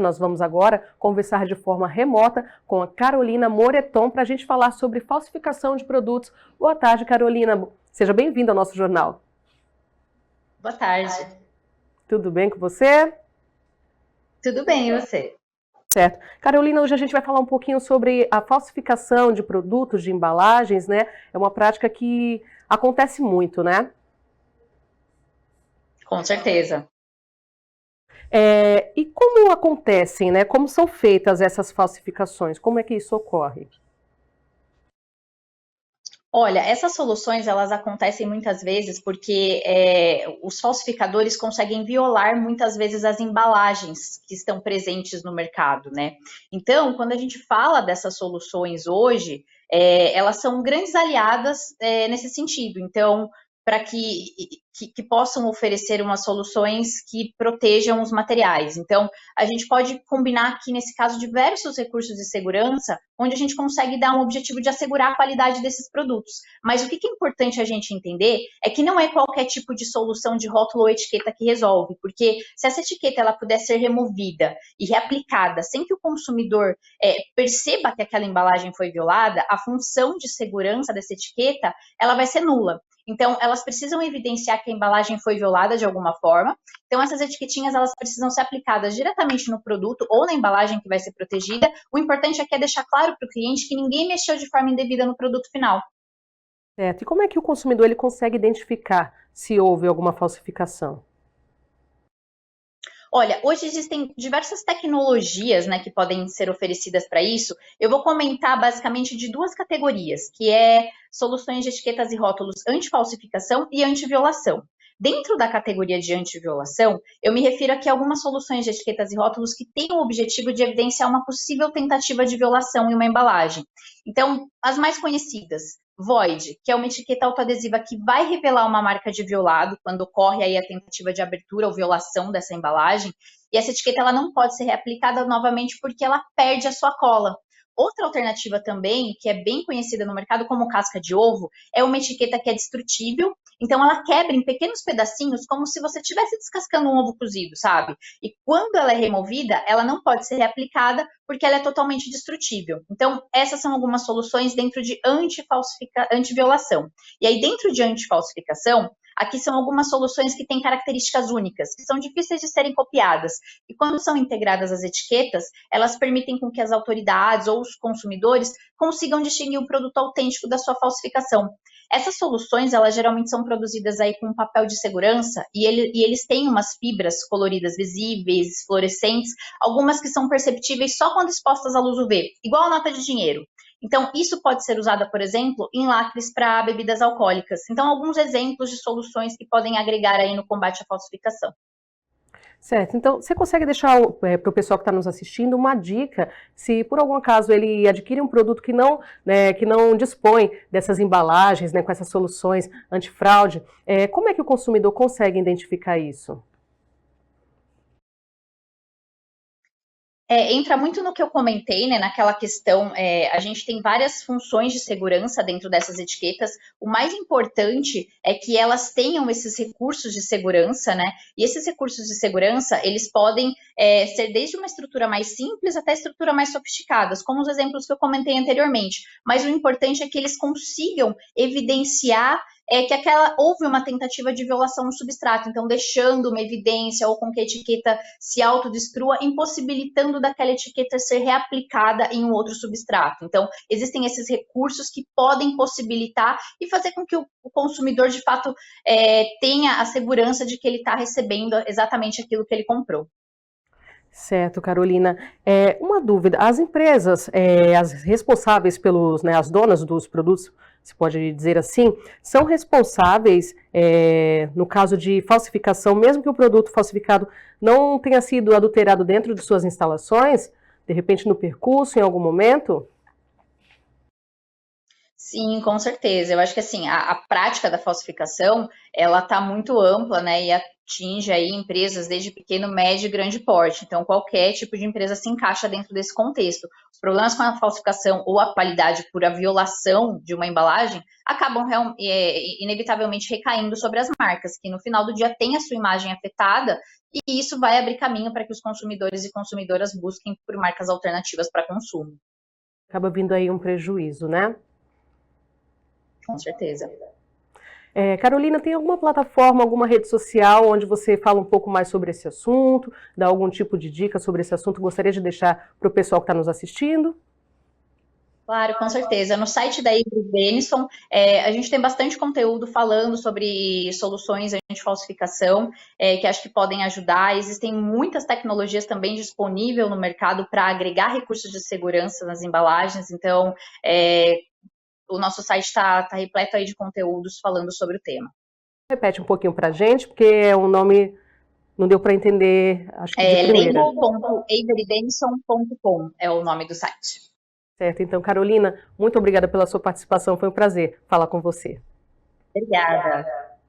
Nós vamos agora conversar de forma remota com a Carolina Moreton para a gente falar sobre falsificação de produtos. Boa tarde, Carolina. Seja bem-vinda ao nosso jornal. Boa tarde. Tudo bem com você? Tudo bem, e você? Certo. Carolina, hoje a gente vai falar um pouquinho sobre a falsificação de produtos, de embalagens, né? É uma prática que acontece muito, né? Com certeza. E como acontecem, né? Como são feitas essas falsificações? Como é que isso ocorre? Olha, essas soluções elas acontecem muitas vezes porque os falsificadores conseguem violar muitas vezes as embalagens que estão presentes no mercado, né? Então, quando a gente fala dessas soluções hoje, elas são grandes aliadas nesse sentido. Então, para que possam oferecer umas soluções que protejam os materiais. Então, a gente pode combinar aqui, nesse caso, diversos recursos de segurança, onde a gente consegue dar um objetivo de assegurar a qualidade desses produtos. Mas o que é importante a gente entender é que não é qualquer tipo de solução de rótulo ou etiqueta que resolve, porque se essa etiqueta ela puder ser removida e reaplicada sem que o consumidor perceba que aquela embalagem foi violada, a função de segurança dessa etiqueta ela vai ser nula. Então, elas precisam evidenciar que a embalagem foi violada de alguma forma. Então, essas etiquetinhas, elas precisam ser aplicadas diretamente no produto ou na embalagem que vai ser protegida. O importante aqui é deixar claro para o cliente que ninguém mexeu de forma indevida no produto final. Certo. E como é que o consumidor ele consegue identificar se houve alguma falsificação? Olha, hoje existem diversas tecnologias, né, que podem ser oferecidas para isso. Eu vou comentar basicamente de duas categorias, que é soluções de etiquetas e rótulos anti-falsificação e anti-violação. Dentro da categoria de anti-violação, eu me refiro aqui a algumas soluções de etiquetas e rótulos que têm o objetivo de evidenciar uma possível tentativa de violação em uma embalagem. Então, as mais conhecidas, Void, que é uma etiqueta autoadesiva que vai revelar uma marca de violado quando ocorre aí a tentativa de abertura ou violação dessa embalagem, e essa etiqueta ela não pode ser reaplicada novamente porque ela perde a sua cola. Outra alternativa também, que é bem conhecida no mercado como casca de ovo, é uma etiqueta que é destrutível, então ela quebra em pequenos pedacinhos como se você estivesse descascando um ovo cozido, sabe? E quando ela é removida, ela não pode ser reaplicada porque ela é totalmente destrutível. Então, essas são algumas soluções dentro de anti-violação. E aí, dentro de anti-falsificação, aqui são algumas soluções que têm características únicas, que são difíceis de serem copiadas. E quando são integradas às etiquetas, elas permitem com que as autoridades ou os consumidores consigam distinguir o produto autêntico da sua falsificação. Essas soluções, elas geralmente são produzidas aí com um papel de segurança e eles têm umas fibras coloridas visíveis, fluorescentes, algumas que são perceptíveis só quando expostas à luz UV, igual a nota de dinheiro. Então, isso pode ser usado, por exemplo, em lacres para bebidas alcoólicas. Então, alguns exemplos de soluções que podem agregar aí no combate à falsificação. Certo. Então, você consegue deixar para o pessoal que está nos assistindo uma dica, se por algum acaso ele adquire um produto que não dispõe dessas embalagens, né, com essas soluções antifraude, como é que o consumidor consegue identificar isso? Entra muito no que eu comentei, né, naquela questão, a gente tem várias funções de segurança dentro dessas etiquetas, o mais importante é que elas tenham esses recursos de segurança, né, e esses recursos de segurança, eles podem ser desde uma estrutura mais simples até estrutura mais sofisticadas, como os exemplos que eu comentei anteriormente, mas o importante é que eles consigam evidenciar que houve uma tentativa de violação no substrato, então deixando uma evidência ou com que a etiqueta se autodestrua, impossibilitando daquela etiqueta ser reaplicada em um outro substrato. Então, existem esses recursos que podem possibilitar e fazer com que o consumidor, de fato, tenha a segurança de que ele está recebendo exatamente aquilo que ele comprou. Certo, Carolina. Uma dúvida, as empresas, as responsáveis pelos, né, as donas dos produtos, se pode dizer assim, são responsáveis, no caso de falsificação, mesmo que o produto falsificado não tenha sido adulterado dentro de suas instalações, de repente no percurso, em algum momento? Sim, com certeza. Eu acho que assim, a prática da falsificação, ela está muito ampla, né, e atinge aí empresas desde pequeno, médio e grande porte. Então, qualquer tipo de empresa se encaixa dentro desse contexto. Os problemas com a falsificação ou a qualidade por a violação de uma embalagem acabam inevitavelmente recaindo sobre as marcas, que no final do dia têm a sua imagem afetada, e isso vai abrir caminho para que os consumidores e consumidoras busquem por marcas alternativas para consumo. Acaba vindo aí um prejuízo, né? Com certeza. Carolina, tem alguma plataforma, alguma rede social onde você fala um pouco mais sobre esse assunto, dá algum tipo de dica sobre esse assunto? Gostaria de deixar para o pessoal que está nos assistindo? Claro, com certeza. No site da Ivory Benison, a gente tem bastante conteúdo falando sobre soluções anti-falsificação, que acho que podem ajudar. Existem muitas tecnologias também disponíveis no mercado para agregar recursos de segurança nas embalagens. Então, o nosso site está repleto aí de conteúdos falando sobre o tema. Repete um pouquinho para a gente, porque é um nome não deu para entender, acho que de primeira. Label.averybenison.com é o nome do site. Certo, então, Carolina, muito obrigada pela sua participação, foi um prazer falar com você. Obrigada.